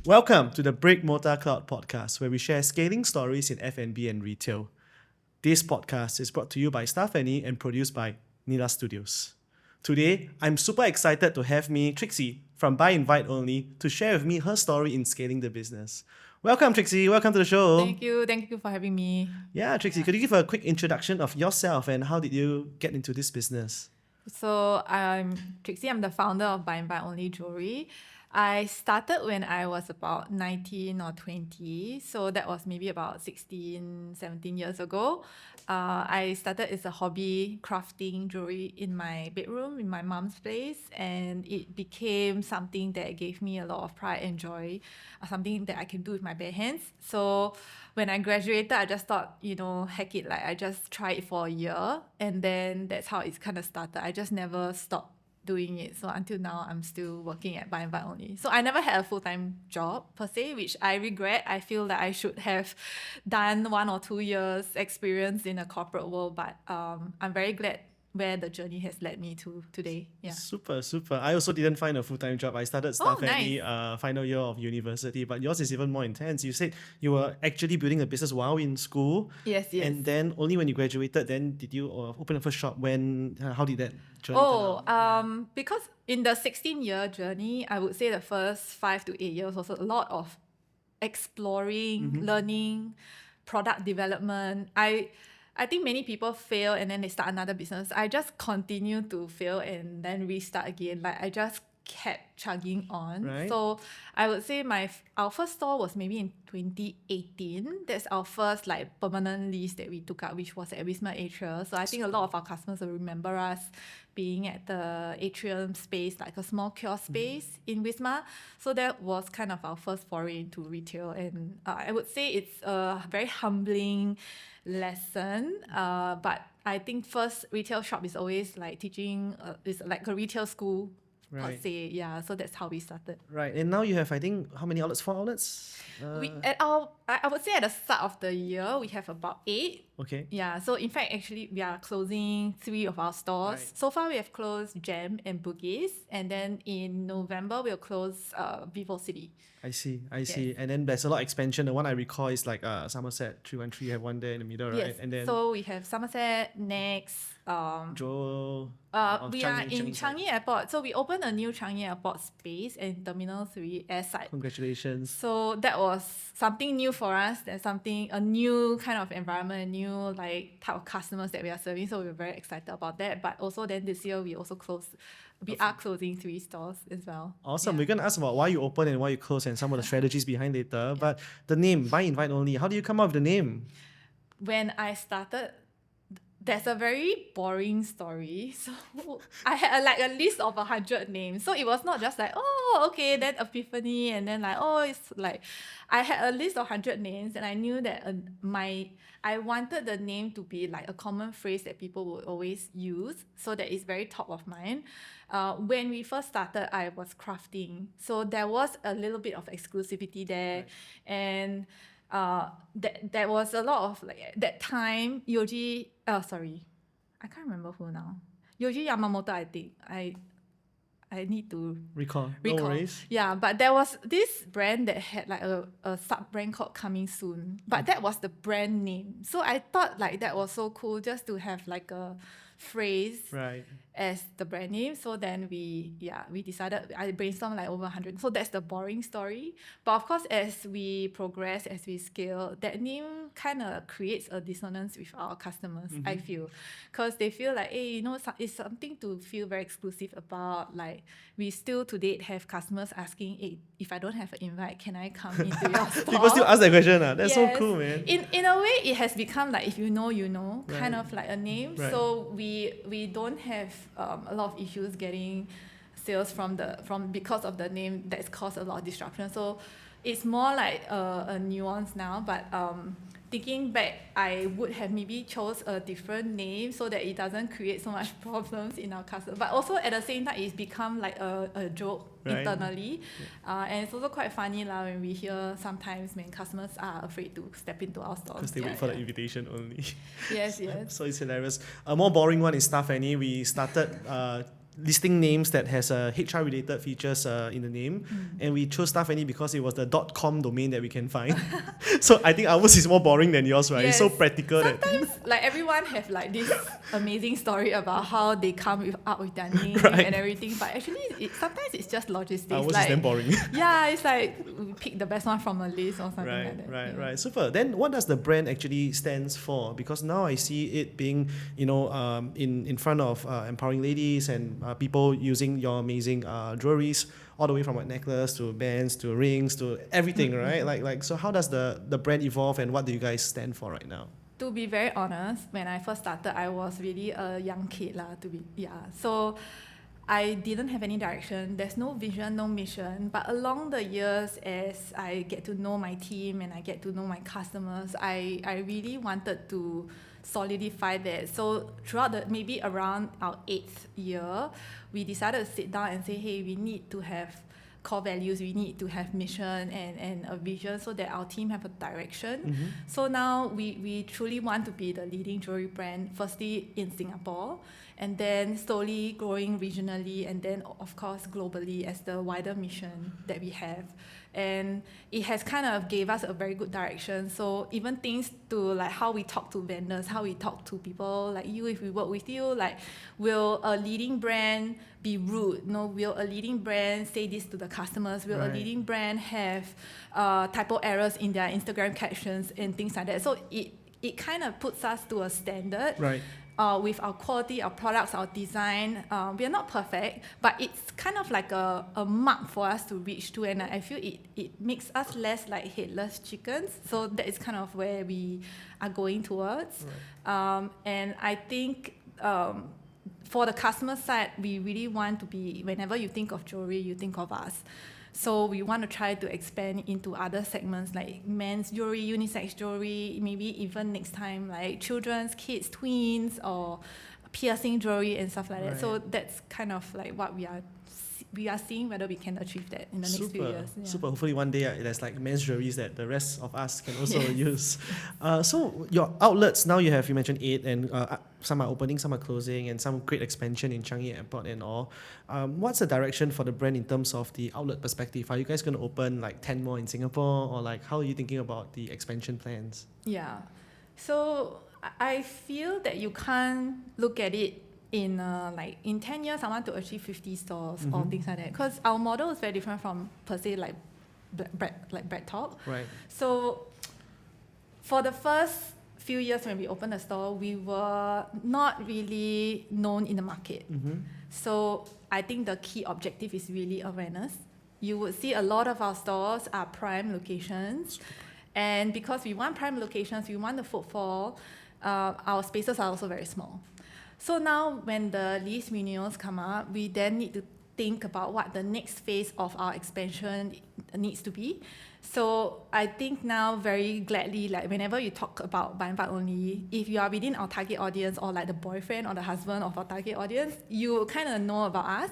Welcome to the Break Motor Cloud podcast, where we share scaling stories in F&B and retail. This podcast is brought to you by StaffAny and produced by Nila Studios. Today, I'm super excited to have me, Trixie, from Buy Invite Only, to share with me her story in scaling the business. Welcome, Trixie. Welcome to the show. Thank you for having me. Yeah, Trixie, could you give a quick introduction of yourself and how did you get into this business? So I'm Trixie. I'm the founder of Buy Invite Only Jewelry. I started when I was about 19 or 20. So that was maybe about 16, 17 years ago. I started as a hobby crafting jewelry in my bedroom, in my mom's place. And it became something that gave me a lot of pride and joy, something that I can do with my bare hands. So when I graduated, I just thought, heck it, like I just try it for a year. And then that's how it's kind of started. I just never stopped doing it. So until now, I'm still working at Buy Invite Only. So I never had a full-time job per se, which I regret. I feel that I should have done 1 or 2 years experience in a corporate world, but I'm very glad where the journey has led me to today. Yeah. Super. I also didn't find a full-time job. I started StaffAny final year of university, but yours is even more intense. You said you were actually building a business while in school. Yes. And then only when you graduated, then did you open a first shop? How did that journey turn out? Because in the 16-year journey, I would say the first 5 to 8 years was a lot of exploring, learning, product development. I think many people fail and then they start another business. I just continue to fail and then restart again. Like I just kept chugging on. Right. So I would say our first store was maybe in 2018. That's our first permanent lease that we took up, which was at Wisma Atria. So I think a lot of our customers will remember us being at the atrium space, like a small kiosk space in Wisma. So that was kind of our first foray into retail. And I would say it's a very humbling lesson. But I think first retail shop is always like teaching, is like a retail school. Right. Yeah, so that's how we started. Right, and now you have, I think, how many outlets? 4 outlets? I would say at the start of the year, we have about 8. Okay. Yeah, so in fact, actually, we are closing 3 of our stores. Right. So far, we have closed Gem and Bugis, and then in November, we'll close Vivo City. I see. And then there's a lot of expansion. The one I recall is like Somerset 313. You have one there in the middle, right? Yes, And then so we have Somerset, next. Joel. We are in Changi Airport. So we opened a new Changi Airport space in Terminal 3 airside. Congratulations. So that was something new for us. That's a new kind of environment, a new type of customers that we are serving. So we were very excited about that. But also then this year we are closing 3 stores as well. Awesome. Yeah. We're going to ask about why you open and why you close and some of the strategies behind later. But the name, Buy Invite Only, how do you come up with the name? When I started, there's a very boring story. So I had a list of 100 names. So it was not just like, okay, then epiphany, and then it's like, I had a list of 100 names, and I knew that I wanted the name to be like a common phrase that people would always use, so that it's very top of mind. When we first started, I was crafting, so there was a little bit of exclusivity there, right. And there was a lot of that time Yoji. I can't remember who now. Yoji Yamamoto, I think. I need to recall. No worries. Yeah, but there was this brand that had a sub brand called Coming Soon, but that was the brand name. So I thought that was so cool just to have a phrase right. as the brand name. So then we decided, I brainstormed over 100. So that's the boring story. But of course, as we progress, as we scale, that name kind of creates a dissonance with our customers, I feel. Because they feel it's something to feel very exclusive about. We still to date have customers asking, hey, if I don't have an invite, can I come into your store? People still ask that question. That's Yes. so cool, man. In a way, it has become if you know, Right. kind of like a name. Right. So we don't have a lot of issues getting sales because of the name that's caused a lot of disruption. So it's more like a nuance now, but thinking back, I would have maybe chose a different name so that it doesn't create so much problems in our customers. But also at the same time, it's become a joke internally. Yeah. And it's also quite funny when we hear sometimes when customers are afraid to step into our stores. Because they wait for the invitation only. Yes. So it's hilarious. A more boring one is StaffAny. We started listing names that has HR related features in the name, and we chose StaffAny because it was the .com domain that we can find. So I think ours is more boring than yours, right? It's so Yes. practical Sometimes like everyone have like this amazing story about how they up with their name Right. and everything, but actually sometimes it's just logistics. ours is like, damn boring. yeah, it's like we pick the best one from a list or something like that. Right. Super. Then what does the brand actually stands for? Because now I see it being, in front of empowering ladies and people using your amazing jewelries, all the way from necklace to bands to rings to everything, right? Like so how does the brand evolve and what do you guys stand for right now? To be very honest, when I first started, I was really a young kid lah. So I didn't have any direction. There's no vision, no mission. But along the years, as I get to know my team and I get to know my customers, I really wanted to solidify that. So throughout maybe around our 8th year, we decided to sit down and say, hey, we need to have core values, we need to have mission and a vision so that our team have a direction. So now we truly want to be the leading jewelry brand, firstly in Singapore, and then slowly growing regionally, and then of course globally as the wider mission that we have. And it has kind of gave us a very good direction. So even things to like how we talk to vendors, how we talk to people like you, if we work with you, like will a leading brand be rude? No, will a leading brand say this to the customers? Will a leading brand have typo errors in their Instagram captions and things like that? So it kind of puts us to a standard. Right. With our quality, our products, our design. We are not perfect, but it's kind of like a mark for us to reach to, and I feel it makes us less like headless chickens. So that is kind of where we are going towards. Right. And I think for the customer side, we really want to be, whenever you think of jewelry, you think of us. So we want to try to expand into other segments like men's jewelry, unisex jewelry, maybe even next time like children's, kids, tweens, or piercing jewelry and stuff like that. So that's kind of like what we are seeing whether we can achieve that in the next few years. Yeah. Super. Hopefully one day there's like men's jewelries that the rest of us can also use. So your outlets, now you mentioned 8 and some are opening, some are closing, and some great expansion in Changi Airport and all. What's the direction for the brand in terms of the outlet perspective? Are you guys going to open like 10 more in Singapore, or like how are you thinking about the expansion plans? Yeah. So I feel that you can't look at it in 10 years I want to achieve 50 stores or things like that, because our model is very different from per se like bread talk. Right. So for the first few years when we opened the store, we were not really known in the market. So I think the key objective is really awareness. You would see a lot of our stores are prime locations, and because we want prime locations, we want the footfall, our spaces are also very small. So now when the lease renewals come up, we then need to think about what the next phase of our expansion needs to be. So I think now very gladly, like whenever you talk about buy and buy only, if you are within our target audience or like the boyfriend or the husband of our target audience, you kind of know about us.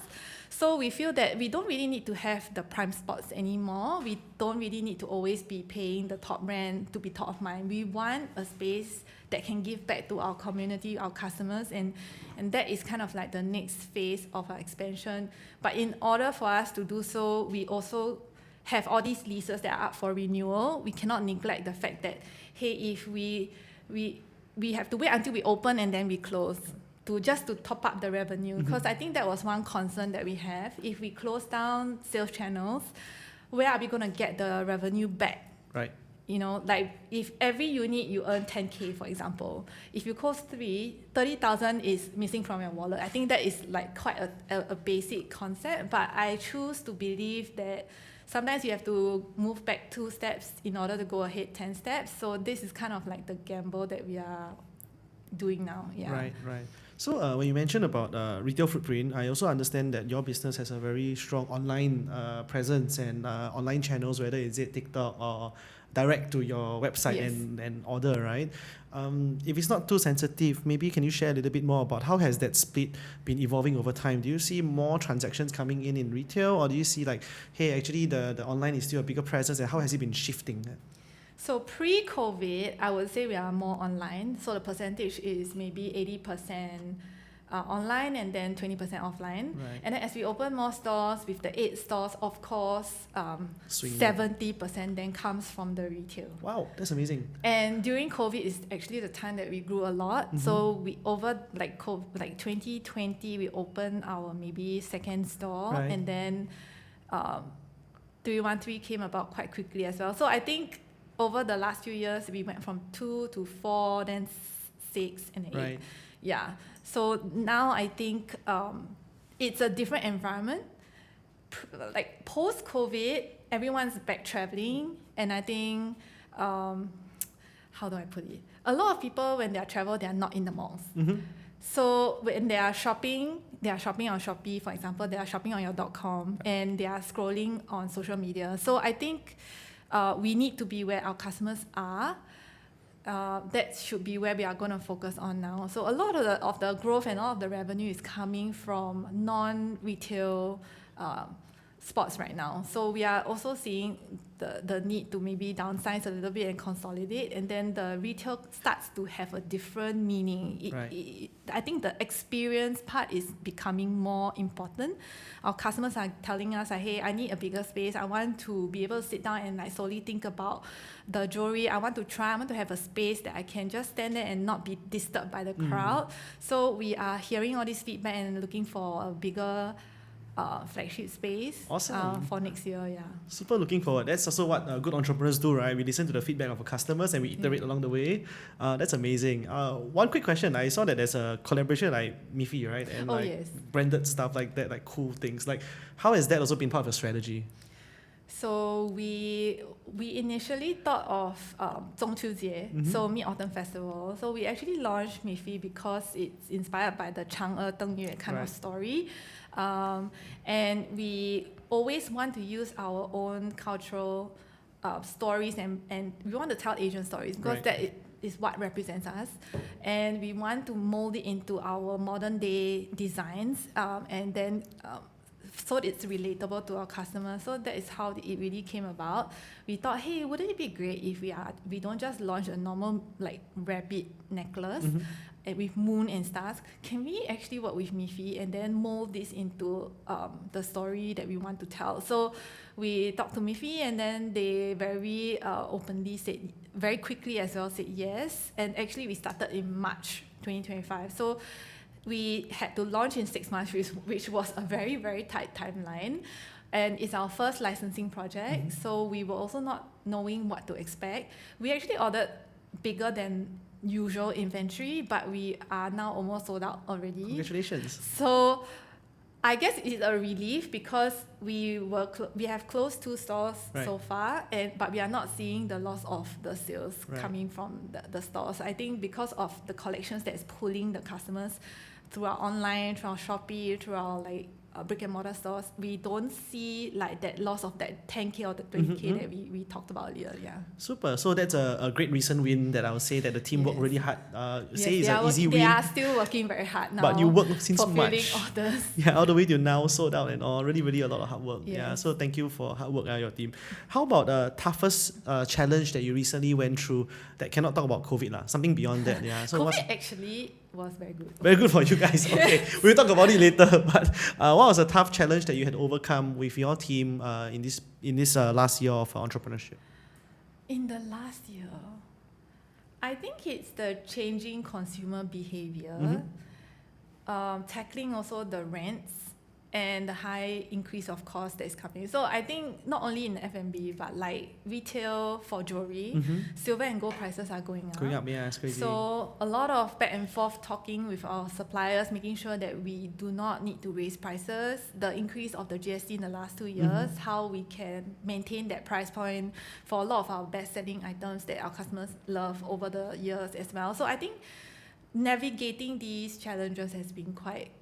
So we feel that we don't really need to have the prime spots anymore. We don't really need to always be paying the top brand to be top of mind. We want a space that can give back to our community, our customers, and that is kind of like the next phase of our expansion. But in order for us to do so, we also have all these leases that are up for renewal. We cannot neglect the fact that, hey, if we have to wait until we open and then we close to top up the revenue, because I think that was one concern that we have. If we close down sales channels, where are we going to get the revenue back? Right. You know, like if every unit you earn 10K, for example, if you close 30,000 is missing from your wallet. I think that is like quite a basic concept, but I choose to believe that sometimes you have to move back 2 steps in order to go ahead 10 steps. So this is kind of like the gamble that we are doing now. Yeah. Right. So when you mentioned about retail footprint, I also understand that your business has a very strong online presence and online channels, whether it's TikTok or direct to your website and order, right? If it's not too sensitive, maybe can you share a little bit more about how has that split been evolving over time? Do you see more transactions coming in retail, or do you see like, hey, actually the online is still a bigger presence, and how has it been shifting? So pre-COVID, I would say we are more online. So the percentage is maybe 80% online and then 20% offline. Right. And then as we open more stores, with the 8 stores, of course, Swing. 70% then comes from the retail. Wow, that's amazing. And during COVID is actually the time that we grew a lot. So we over like 2020 we opened our maybe second store, Right. and then 313 came about quite quickly as well. So I think over the last few years we went from 2 to 4, then 6 and 8. Right. Yeah. So now I think it's a different environment. Like post-COVID, everyone's back traveling, and I think how do I put it? A lot of people when they are travel, they are not in the malls. So when they are shopping on Shopee, for example, they are shopping on your .com, and they are scrolling on social media. So I think we need to be where our customers are. That should be where we are going to focus on now. So a lot of the growth and all of the revenue is coming from non-retail spots right now. So we are also seeing the need to maybe downsize a little bit and consolidate, and then the retail starts to have a different meaning. Right. I think the experience part is becoming more important. Our customers are telling us, like, hey, I need a bigger space. I want to be able to sit down and like solely think about the jewelry. I want to have a space that I can just stand there and not be disturbed by the crowd. So we are hearing all this feedback and looking for a bigger flagship space. Awesome. For next year. Yeah. Super looking forward. That's also what good entrepreneurs do, right? We listen to the feedback of our customers and we iterate along the way. That's amazing. One quick question. I saw that there's a collaboration like Miffy, right? And Yes. branded stuff like that, like cool things. Like, how has that also been part of your strategy? So we initially thought of 中秋节, so Mid-Autumn Festival. So we actually launched Miffy because it's inspired by the Chang'e Dengyue kind of story. And we always want to use our own cultural stories, and we want to tell Asian stories because that is what represents us. And we want to mold it into our modern day designs, and then so it's relatable to our customers. So that is how it really came about. We thought, hey, wouldn't it be great if we don't just launch a normal like rabbit necklace with moon and stars? Can we actually work with Miffy and then mold this into the story that we want to tell? So we talked to Miffy, and then they very openly said, very quickly as well, said yes. And actually we started in March 2025. So we had to launch in 6 months, which was a very, very tight timeline. And it's our first licensing project, so we were also not knowing what to expect. We actually ordered bigger than usual inventory, but we are now almost sold out already. Congratulations. So I guess it's a relief because we have closed 2 stores so far, but we are not seeing the loss of the sales coming from the stores. I think because of the collections that is pulling the customers through our online, through our Shopee, through our like brick and mortar stores, we don't see like that loss of that 10K or the 20K that we talked about earlier. Yeah. Super. So that's a great recent win that I would say that the team worked really hard. Say it's an easy win. They are still working very hard now. But you worked since fulfilling March. orders. Yeah, all the way to now sold out and all. Really, really a lot of hard work. Yes. Yeah. So thank you for hard work, your team. How about the toughest challenge that you recently went through that cannot talk about COVID lah? Something beyond that. Yeah. So COVID actually was very good. Very good for you guys. Okay, we'll talk about it later. But what was a tough challenge that you had overcome with your team in this last year of entrepreneurship? In the last year, I think it's the changing consumer behavior, tackling also the rents and the high increase of cost that is coming. So I think not only in F&B, but like retail for jewelry, silver and gold prices are going up. Going up, yeah, it's crazy. So a lot of back and forth talking with our suppliers, making sure that we do not need to raise prices. The increase of the GST in the last 2 years, how we can maintain that price point for a lot of our best-selling items that our customers love over the years as well. So I think navigating these challenges has been quite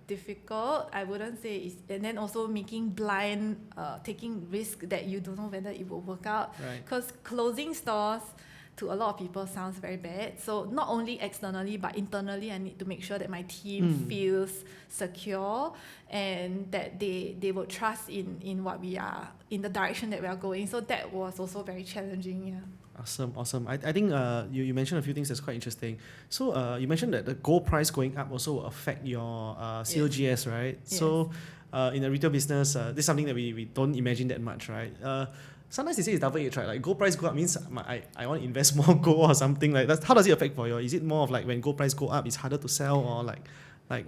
difficult. I wouldn't say it's, and then also making blind, taking risk that you don't know whether it will work out. Because closing stores to a lot of people sounds very bad. So not only externally but internally, I need to make sure that my team feels secure and that they will trust in what we are, in the direction that we are going. So that was also very challenging. Yeah. Awesome. I think you mentioned a few things that's quite interesting. So you mentioned that the gold price going up also will affect your COGS, right? Yes. So in the retail business, this is something that we don't imagine that much, right? Sometimes they say it's double edged, right? Like gold price go up means I want to invest more gold or something like that. How does it affect for you? Is it more of like when gold price go up, it's harder to sell, or like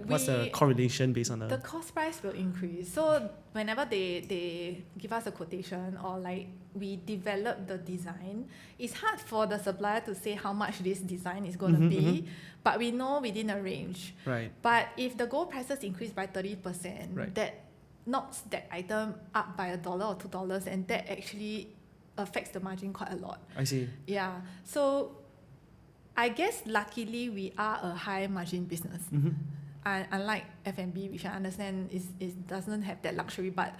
what's the correlation based on the cost price will increase. So whenever they give us a quotation or like we develop the design, it's hard for the supplier to say how much this design is going to be, but we know within a range. Right. But if the gold prices increase by 30%, Right. that knocks that item up by $1 or $2, and that actually affects the margin quite a lot. I see. Yeah. So I guess luckily we are a high margin business. Unlike F&B, which I understand is doesn't have that luxury, but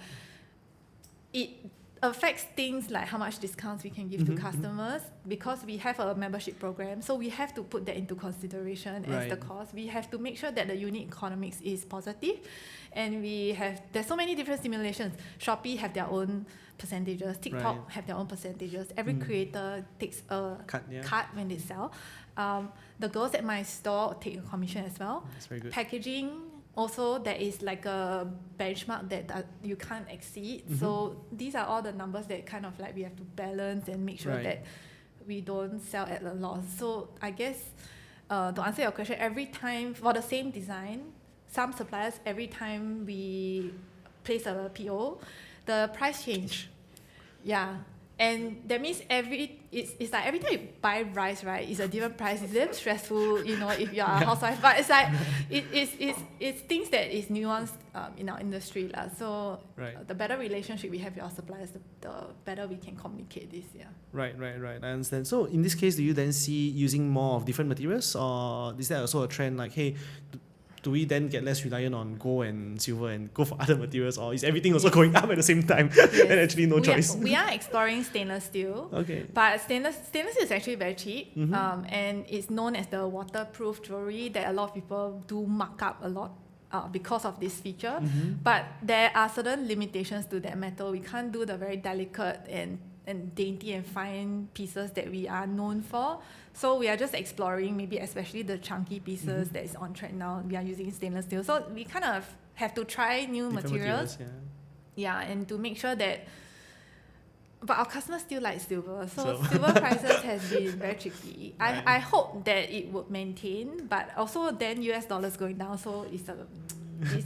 it affects things like how much discounts we can give to customers, because we have a membership program, so we have to put that into consideration as the cost. We have to make sure that the unit economics is positive, and there's so many different simulations. Shopee have their own percentages, TikTok have their own percentages. Every creator takes a cut when they sell. The girls at my store take a commission as well. That's very good. Packaging also, there is like a benchmark that you can't exceed. So these are all the numbers that kind of like we have to balance and make sure that we don't sell at a loss. So I guess to answer your question, every time for the same design, some suppliers, every time we place a PO, the price change. Yeah. And that means it's like every time you buy rice, right, it's a different price. It's damn stressful, you know, if you're a housewife. But it's like it's things that is nuanced in our industry. So the better relationship we have with our suppliers, the better we can communicate this. Yeah. Right. I understand. So in this case, do you then see using more of different materials, or is there also a trend like, hey, do we then get less reliant on gold and silver and go for other materials, or is everything also going up at the same time and actually no choice? We are exploring stainless steel. Okay. But stainless steel is actually very cheap, and it's known as the waterproof jewelry that a lot of people do mark up a lot because of this feature. But there are certain limitations to that metal. We can't do the very delicate and dainty and fine pieces that we are known for. So we are just exploring, maybe especially the chunky pieces that is on trend now. We are using stainless steel. So we kind of have to try new materials. And to make sure that. But our customers still like silver. So silver prices has been very tricky. I hope that it would maintain, but also then US dollars going down. So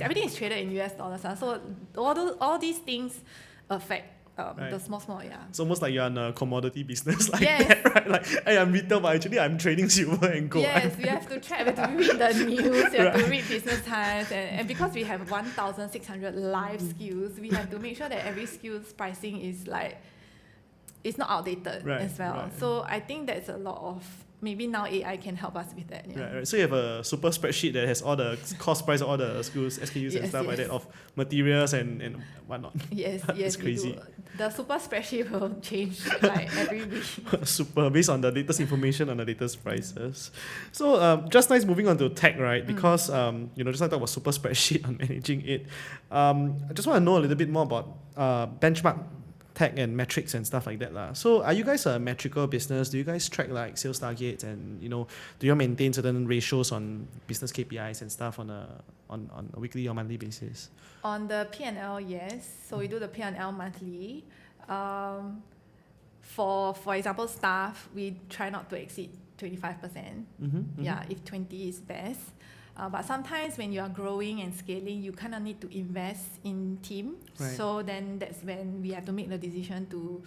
everything is traded in US dollars. So all these things affect the small, It's almost like you're in a commodity business that, right? Like, hey, I'm retail, but actually I'm trading silver and gold. Yes, we have to track, we have to read the news, we have to read Business Times, and because we have 1,600 live SKUs, we have to make sure that every SKU's pricing is like, it's not outdated as well. So I think that's a lot of, maybe now AI can help us with that. Right. So you have a super spreadsheet that has all the cost price of all the SKUs and stuff like that, of materials and whatnot. Yes, It's crazy. We do. The super spreadsheet will change like every week. Super, based on the latest information on the latest prices. So just nice moving on to tech, right? Because just like talk about super spreadsheet on managing it. I just want to know a little bit more about benchmark tech and metrics and stuff like that. So are you guys a metrical business? Do you guys track like sales targets, and do you maintain certain ratios on business KPIs and stuff on a weekly or monthly basis? On the P&L, yes. So we do the P&L monthly. For example, staff, we try not to exceed 25%. If 20 is best. But sometimes when you are growing and scaling, you kind of need to invest in team. So then that's when we have to make the decision to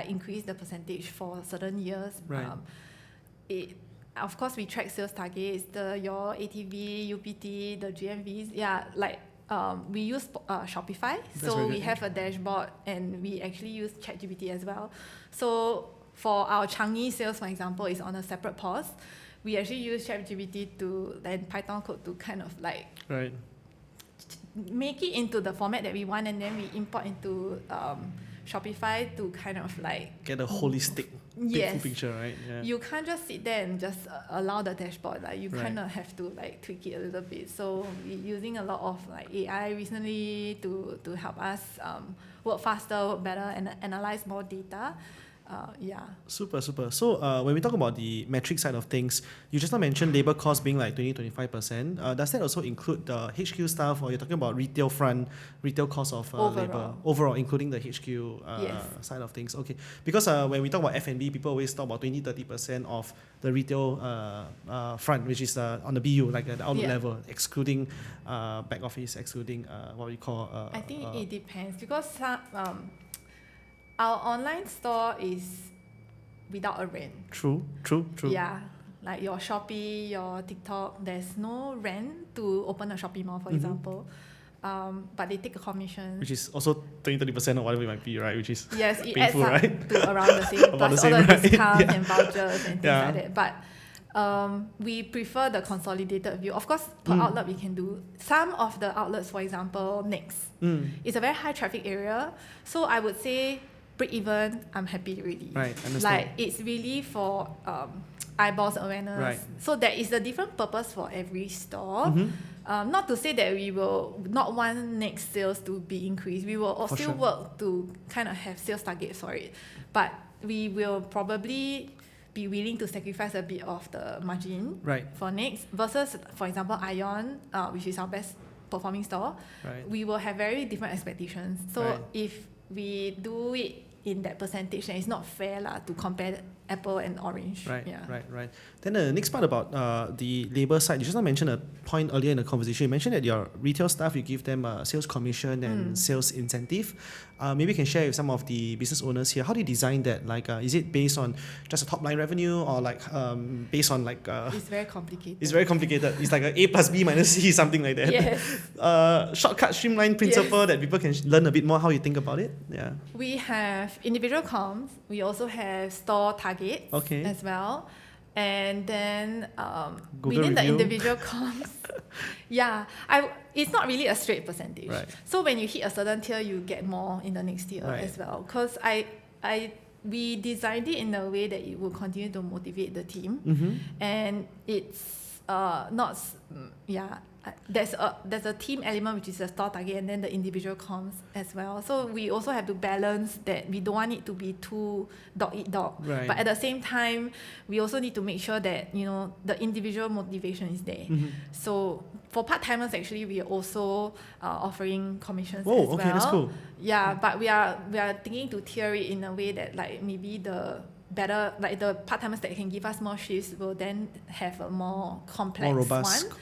increase the percentage for certain years. Of course, we track sales targets, your ATV, UPT, the GMVs. We use Shopify. So we have a dashboard, and we actually use ChatGPT as well. So for our Changi sales, for example, is on a separate pause. We actually use ChatGPT and Python code to kind of make it into the format that we want, and then we import into Shopify to kind of get a holistic full picture, right? Yeah. You can't just sit there and just allow the dashboard. You kind of have to tweak it a little bit. So we're using a lot of AI recently to help us work faster, work better, and analyze more data. Yeah. Super. So when we talk about the metric side of things, you just now mentioned labor cost being like 20-25%. Does that also include the HQ staff, or you're talking about retail cost of labor overall, including the HQ Yes. side of things? Okay, because when we talk about F&B, people always talk about 20-30% of the retail front, which is on the BU, like at the outlet level, excluding back office, excluding what we call. I think it depends because our online store is without a rent. True. Yeah, like your Shopee, your TikTok, there's no rent to open a Shopee mall, for example. But they take a commission. Which is also 20-30% or whatever it might be, right? Which is yes, it painful, adds up right? to around the same, About plus the same, all the right? discounts and vouchers and things like that. But we prefer the consolidated view. Of course, per outlet we can do. Some of the outlets, for example, Next, it's a very high traffic area. So I would say break even, I'm happy already. Right, understand. Like it's really for eyeballs awareness. Right. So there is a different purpose for every store. Not to say that we will not want Next sales to be increased. We will still work to kind of have sales targets for it. But we will probably be willing to sacrifice a bit of the margin for Next versus, for example, Ion, which is our best performing store. We will have very different expectations. So if we do it in that percentage, then it's not fair to compare Apple and Orange. Right. Then the next part about the labor side, you just mentioned a point earlier in the conversation. You mentioned that your retail staff, you give them a sales commission and sales incentive. Maybe you can share with some of the business owners here. How do you design that? Like, is it based on just a top line revenue, or like based on like? It's very complicated. It's very complicated. It's like A plus B minus C, something like that. Yes. Shortcut, streamline principle that people can learn a bit more how you think about it. Yeah. We have individual comms. We also have store targets as well. And then within the individual comms, it's not really a straight percentage. So when you hit a certain tier, you get more in the next tier as well. Because we designed it in a way that it will continue to motivate the team, and it's not there's a team element, which is a store target, and then the individual comms as well. So we also have to balance that. We don't want it to be too dog eat dog, but at the same time we also need to make sure that the individual motivation is there. So for part-timers, actually we are also offering commissions as well. That's cool. But we are thinking to tier it in a way that like maybe the better, like the part-timers that can give us more shifts will then have a more complex, more robust one.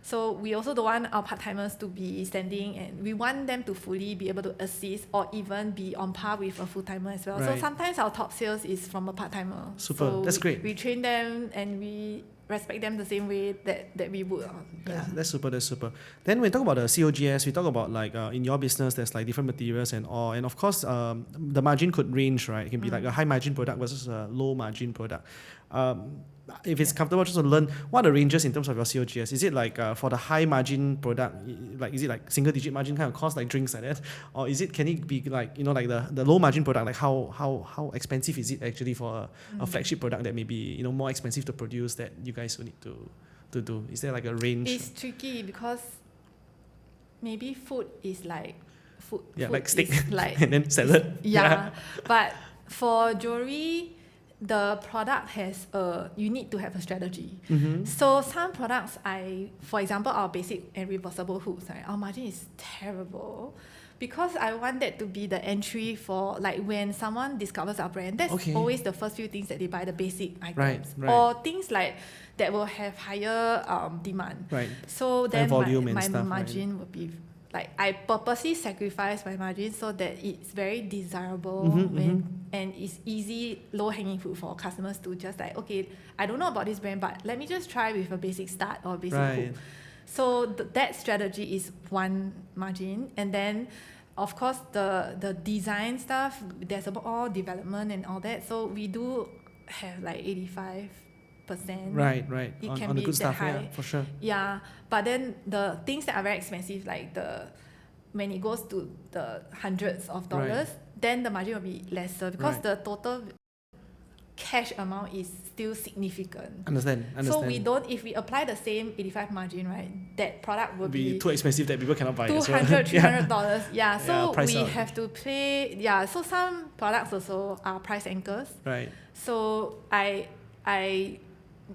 So we also don't want our part-timers to be standing, and we want them to fully be able to assist or even be on par with a full-timer as well. So sometimes our top sales is from a part-timer. Super, so that's great. We train them and we respect them the same way that we would. That's super. Then when we talk about the COGS, we talk about like in your business there's like different materials and all, and of course the margin could range, right? It can be like a high margin product versus a low margin product. If it's comfortable, just to learn what are the ranges in terms of your COGS. Is it like for the high margin product, like is it like single digit margin kind of cost, like drinks like that, or can it be like like the low margin product, like how expensive is it actually for a flagship product that may be more expensive to produce that you guys will need to do? Is there like a range? It's tricky because maybe food is like food. Yeah, food like steak like, and then salad. But for jewelry, the product has you need to have a strategy. So some products, for example, our basic and reversible hoops, right, our margin is terrible because I want that to be the entry for like when someone discovers our brand. That's always the first few things that they buy, the basic items, or things like that will have higher demand. So then my margin would be like, I purposely sacrifice my margin so that it's very desirable and it's easy, low-hanging fruit for customers to just like, okay, I don't know about this brand, but let me just try with a basic start or basic hook. So that strategy is one margin. And then, of course, the design stuff, there's about all development and all that. So we do have like 85%. Right. It on can the be good that stuff, high. for sure. Yeah, but then the things that are very expensive, like when it goes to the hundreds of dollars, then the margin will be lesser because the total cash amount is still significant. Understand. So if we apply the same 85 margin, right, that product will be be too expensive that people cannot buy as well. $200, $300. Yeah, so price we out. have to play. Yeah, so some products also are price anchors. Right. So I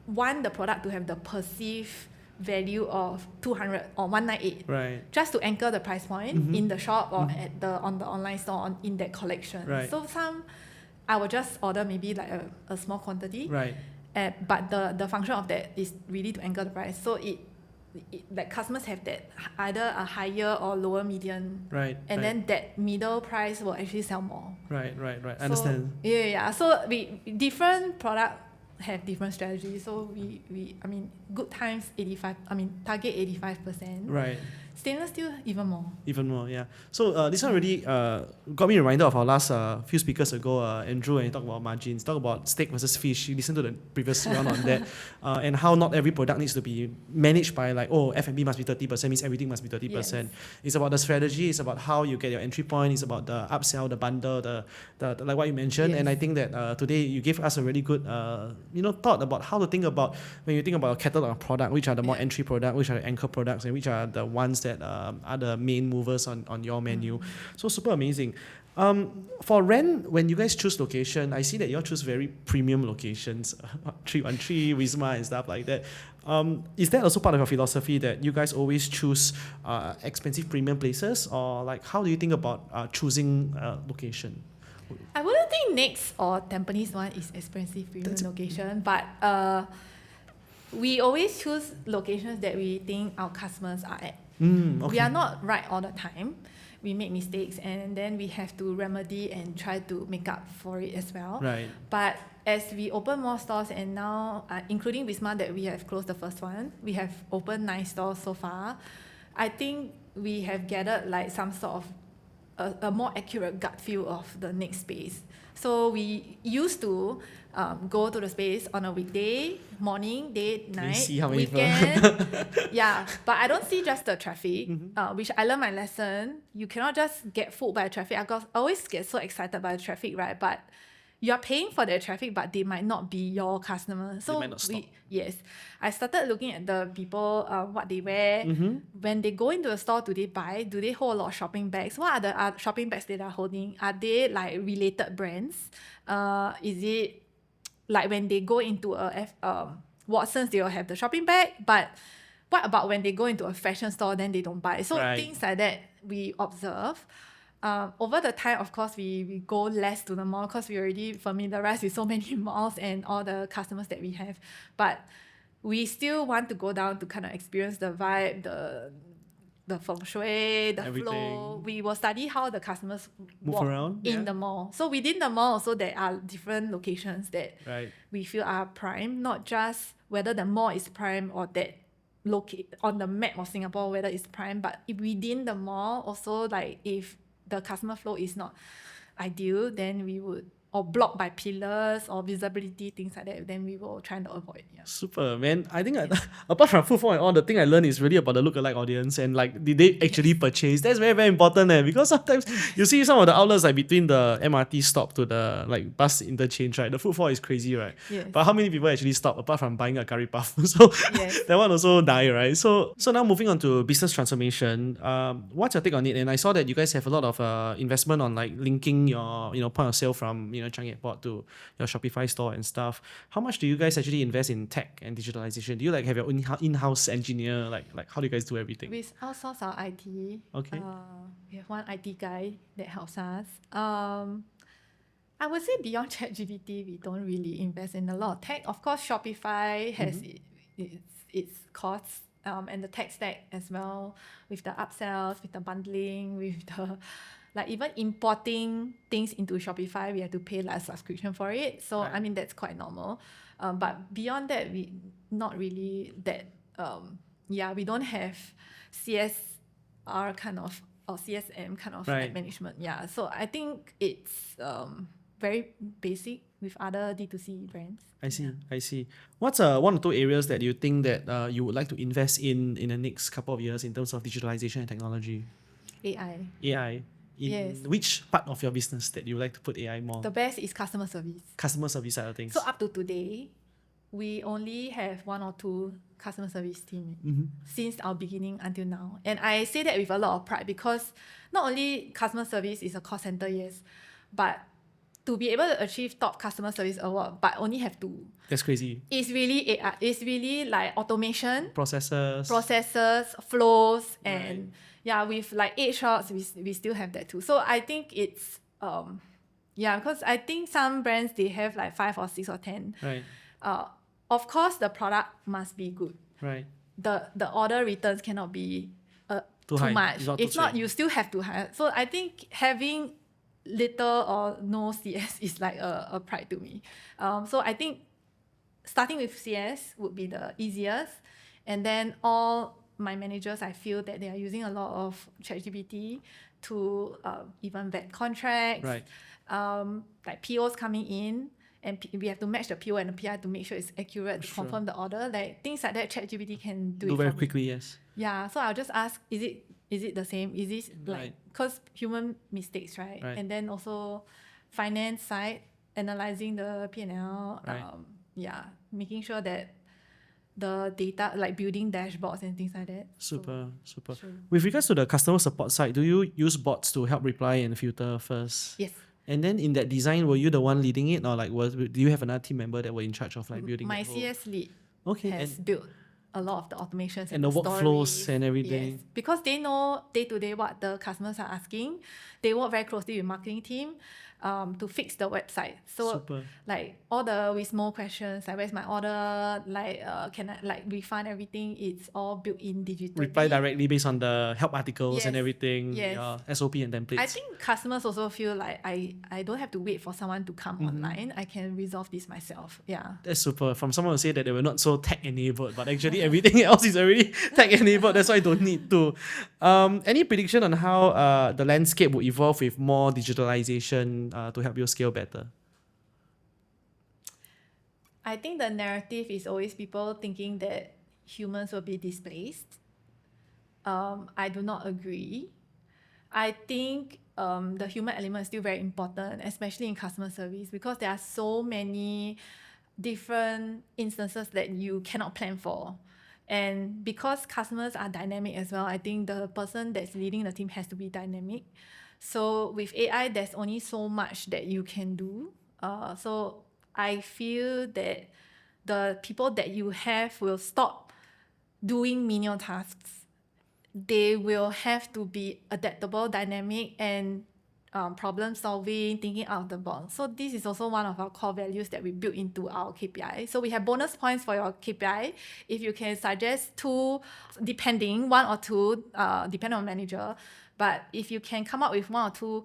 want the product to have the perceived value of 200 or 198. Right. Just to anchor the price point in the shop or on the online store in that collection. Right. So I will just order maybe like a small quantity. Right. But the function of that is really to anchor the price. So it like customers have that either a higher or lower median. Right. And then that middle price will actually sell more. Right. So, Understand. Yeah. So different product have different strategies. So I mean good times 85. I mean target 85%. Right. Stainless steel even more. Yeah. So this one really got me a reminder of our last few speakers ago, Andrew, and he talked about margins, talk about steak versus fish. You listened to the previous one on that, and how not every product needs to be managed by like, oh, F&B must be 30%, means everything must be 30%. Yes. It's about the strategy, it's about how you get your entry point, it's about the upsell, the bundle, the like what you mentioned. Yes. And I think that today you gave us a really good thought about how to think about when you think about a catalog of product, which are the more entry product, which are the anchor products, and which are the ones that are the main movers on your menu. So super amazing. For rent, when you guys choose location, I see that you all choose very premium locations, 313, Wisma and stuff like that. Is that also part of your philosophy that you guys always choose expensive premium places, or like how do you think about choosing location? I wouldn't think Next or Tampines one is expensive premium location, but we always choose locations that we think our customers are at. Okay. We are not right all the time. We make mistakes and then we have to remedy and try to make up for it as well. Right. But as we open more stores and now, including Wisma that we have closed the first one, we have opened 9 stores so far. I think we have gathered like some sort of a more accurate gut feel of the next space. So we used to go to the space on a weekday, morning, day, night, see how many weekend. Yeah, but I don't see just the traffic, which I learned my lesson. You cannot just get fooled by traffic. I always get so excited by the traffic, right? But you are paying for their traffic, but they might not be your customers. So they might not stop. Yes, I started looking at the people, what they wear. When they go into a store, do they buy? Do they hold a lot of shopping bags? What are the shopping bags they are holding? Are they like related brands? Is it like when they go into Watsons, they will have the shopping bag, but what about when they go into a fashion store, then they don't buy? So things like that we observe. Over the time, of course, we go less to the mall because we already familiarized with so many malls and all the customers that we have. But we still want to go down to kind of experience the vibe, the feng shui, the everything. flow. We will study how the customers move walk around in the mall. So within the mall also there are different locations that we feel are prime, not just whether the mall is prime or that locate on the map of Singapore whether it's prime, but if within the mall also, like if the customer flow is not ideal, then we would, or blocked by pillars or visibility, things like that, then we will try to avoid. Yeah. Super, man. I think apart from footfall and all, the thing I learned is really about the lookalike audience and like, did they actually purchase? That's very, very important, because sometimes you see some of the outlets like between the MRT stop to the like bus interchange, right? The footfall is crazy, right? Yes. But how many people actually stop apart from buying a curry puff? So that one also die, right? So now moving on to business transformation, what's your take on it? And I saw that you guys have a lot of investment on like linking your point of sale from Changi Airport to your Shopify store and stuff. How much do you guys actually invest in tech and digitalization? Do you like have your own in-house engineer? Like how do you guys do everything? We outsource our IT. Okay. We have one IT guy that helps us. I would say beyond ChatGPT, we don't really invest in a lot of tech. Of course, Shopify has its costs, and the tech stack as well, with the upsells, with the bundling, with the like even importing things into Shopify, we have to pay like a subscription for it. So I mean that's quite normal. But beyond that, we not really that. We don't have CSR kind of or CSM kind of like management. Yeah, so I think it's very basic with other D2C brands. I see. What's one or two areas that you think that you would like to invest in the next couple of years in terms of digitalization and technology? AI. in Yes. which part of your business that you like to put AI more? The best is customer service. Customer service side of things. So up to today, we only have 1 or 2 customer service team since our beginning until now. And I say that with a lot of pride because not only customer service is a call center, yes, but to be able to achieve top customer service award, but only have 2. That's crazy. It's really AI. It's really like automation, Processes, flows, and with like 8 shots, we still have that too. So I think it's because I think some brands they have like 5 or 6 or 10. Right. Of course, the product must be good. Right. The order returns cannot be too high. much. If not, high. you still have to hire. So I think having little or no CS is like a pride to me. So I think starting with CS would be the easiest. And then all my managers, I feel that they are using a lot of ChatGPT to even vet contracts. Right. Like POs coming in. And we have to match the PO and the PI to make sure it's accurate to confirm the order. Like things like that, ChatGPT can do it very for me. quickly, yes. Yeah, so I'll just ask, is it the same? Is this like, because human mistakes, right? And then also finance side, analyzing the P&L, making sure that the data, like building dashboards and things like that. Super. Sure. With regards to the customer support side, do you use bots to help reply and filter first? Yes. And then in that design, were you the one leading it, or like do you have another team member that were in charge of like building? My that whole... CS lead Okay, has built a lot of the automations and the workflows stories. and everything. Yes, because they know day to day what the customers are asking. They work very closely with marketing team to fix the website. So Super. like all the Wismo questions, like where's my order, like can I like refund everything, it's all built in digitally. Reply directly based on the help articles and Yes, everything, yes. SOP and templates. I think customers also feel like I don't have to wait for someone to come online. I can resolve this myself. Yeah. That's super. From someone who said that they were not so tech enabled, but actually everything else is already tech enabled. That's why I don't need to. Any prediction on how the landscape will evolve with more digitalization to help you scale better? I think the narrative is always people thinking that humans will be displaced. I do not agree. I think the human element is still very important, especially in customer service, because there are so many different instances that you cannot plan for. And because customers are dynamic as well, I think the person that's leading the team has to be dynamic. So with AI, there's only so much that you can do. So I feel that the people that you have will stop doing menial tasks. They will have to be adaptable, dynamic, and problem solving, thinking out of the box. So this is also one of our core values that we built into our KPI. So we have bonus points for your KPI if you can suggest 2, depending, 1 or 2, depending on manager. But if you can come up with 1 or 2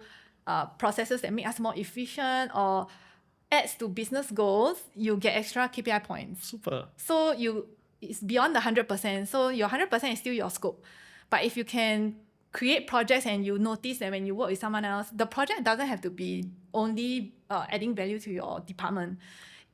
processes that make us more efficient or adds to business goals, you get extra KPI points. Super. So it's beyond the 100%. So your 100% is still your scope. But if you can create projects and you notice that when you work with someone else, the project doesn't have to be only adding value to your department.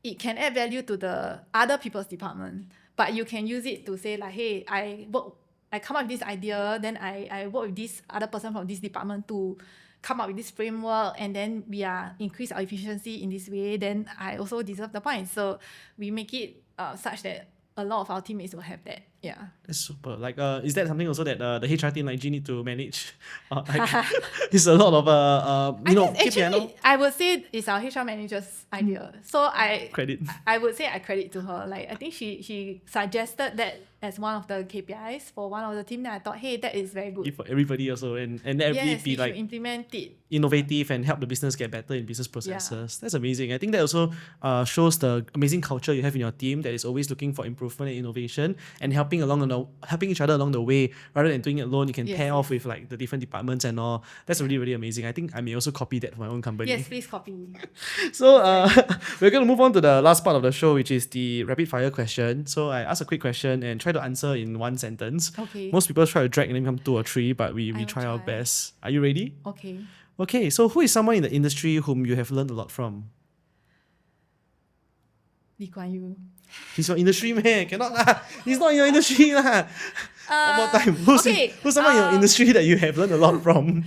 It can add value to the other people's department. But you can use it to say like, hey, I come up with this idea, then I work with this other person from this department to come up with this framework, and then we are increase our efficiency in this way, then I also deserve the points. So we make it such that a lot of our teammates will have that. Yeah. That's super. Like, is that something also that the HR team like G need to manage? It's a lot of Actually, I would say it's our HR manager's idea. So I would say I credit to her. Like I think she suggested that as one of the KPIs for one of the team. That I thought, hey, that is very good for everybody also, and everybody be like implement it, innovative and help the business get better in business processes. That's amazing. I think that also shows the amazing culture you have in your team that is always looking for improvement and innovation and helping each other along the way rather than doing it alone. You can pair off with like the different departments and all. That's really, really amazing. I think I may also copy that for my own company. Yes, please copy. So we're going to move on to the last part of the show, which is the rapid fire question. So I ask a quick question and try to answer in 1 sentence. Okay. Most people try to drag and then become 2 or 3, but we try our best. Are you ready? Okay, so who is someone in the industry whom you have learned a lot from? Lee Kuan Yew. He's your industry man. Cannot lah. He's not in your industry lah. One more time. Who's someone in your industry that you have learned a lot from?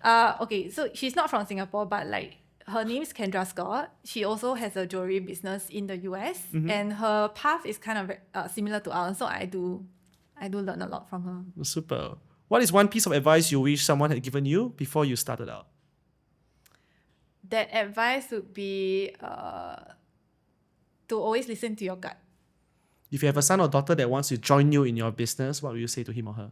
Okay, so she's not from Singapore, but like her name is Kendra Scott. She also has a jewelry business in the US, and her path is kind of similar to ours. So I do learn a lot from her. Super. What is one piece of advice you wish someone had given you before you started out? That advice would be to always listen to your gut. If you have a son or daughter that wants to join you in your business, what will you say to him or her?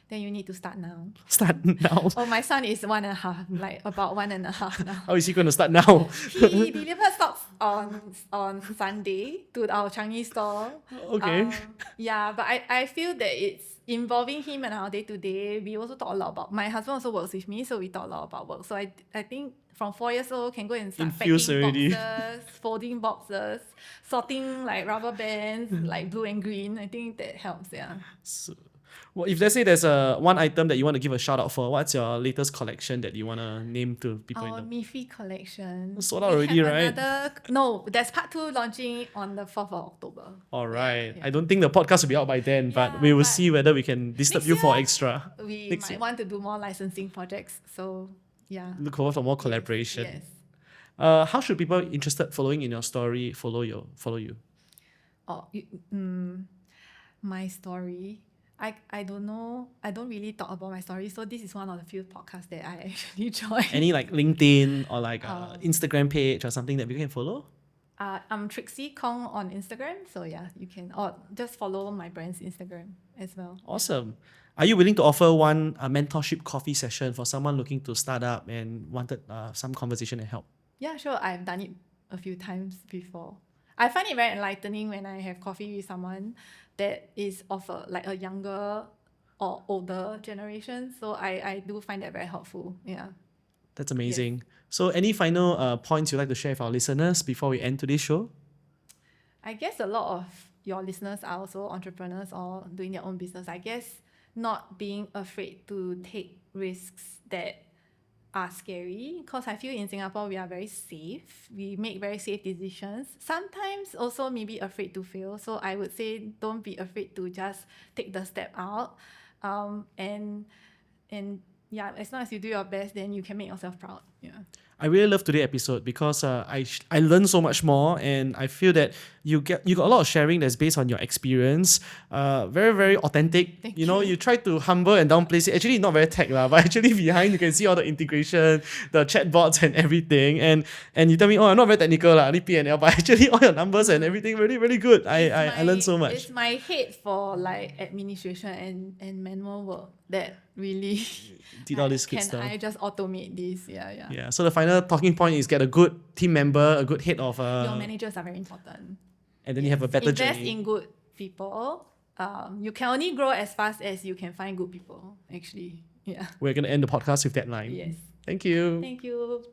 Then you need to start now. Start now. Oh, my son is 1.5, like about 1.5 now. How is he going to start now? He delivered stocks on Sunday to our Changi store. Okay. Yeah, but I feel that it's involving him and our day-to-day. We also talk a lot about, my husband also works with me, so we talk a lot about work. So I think from 4 years old can go and start Infused packing already. boxes, folding boxes, sorting like rubber bands, like blue and green. I think that helps, yeah. So, well, if let's say there's one item that you want to give a shout out for, what's your latest collection that you want to name to people Our in the... Miffy collection. Sold out We already, have right? No, there's part 2 launching on the 4th of October. All right. Yeah. I don't think the podcast will be out by then, but Yeah, we will but see whether we can disturb next you for year, extra. We Next might year. want to do more licensing projects. So, yeah. Look forward for more collaboration. Yes. How should people interested following in your story follow you? Oh, my story. I don't know. I don't really talk about my story. So this is one of the few podcasts that I actually joined. Any like LinkedIn or like Instagram page or something that we can follow? I'm Trixie Kong on Instagram. So yeah, you can just follow my brand's Instagram as well. Awesome. Are you willing to offer one mentorship coffee session for someone looking to start up and wanted some conversation and help? Yeah, sure. I've done it a few times before. I find it very enlightening when I have coffee with someone that is of a younger or older generation. So I do find that very helpful. Yeah. That's amazing. So any final points you'd like to share with our listeners before we end today's show? I guess a lot of your listeners are also entrepreneurs or doing their own business. I guess not being afraid to take risks that are scary, because I feel in Singapore we are very safe. We make very safe decisions. Sometimes also maybe afraid to fail. So I would say don't be afraid to just take the step out. And yeah, as long as you do your best, then you can make yourself proud. Yeah. I really love today's episode because I learned so much more, and I feel that you got a lot of sharing that's based on your experience. Very, very authentic. Thank you. You try to humble and downplay it. Actually, not very tech lah, but actually behind you can see all the integration, the chatbots and everything. And you tell me, oh, I'm not very technical lah, only P&L, but actually all your numbers and everything really, really good. I learned so much. It's my hate for like administration and manual work that really Did all this good stuff. Can I just automate this? Yeah. Yeah. So the final talking point is get a good team member, a good head of Your managers are very important. and then you have a better Invest journey. in good people. You can only grow as fast as you can find good people, actually. Yeah. We're gonna end the podcast with that line. Yes. Thank you. Thank you.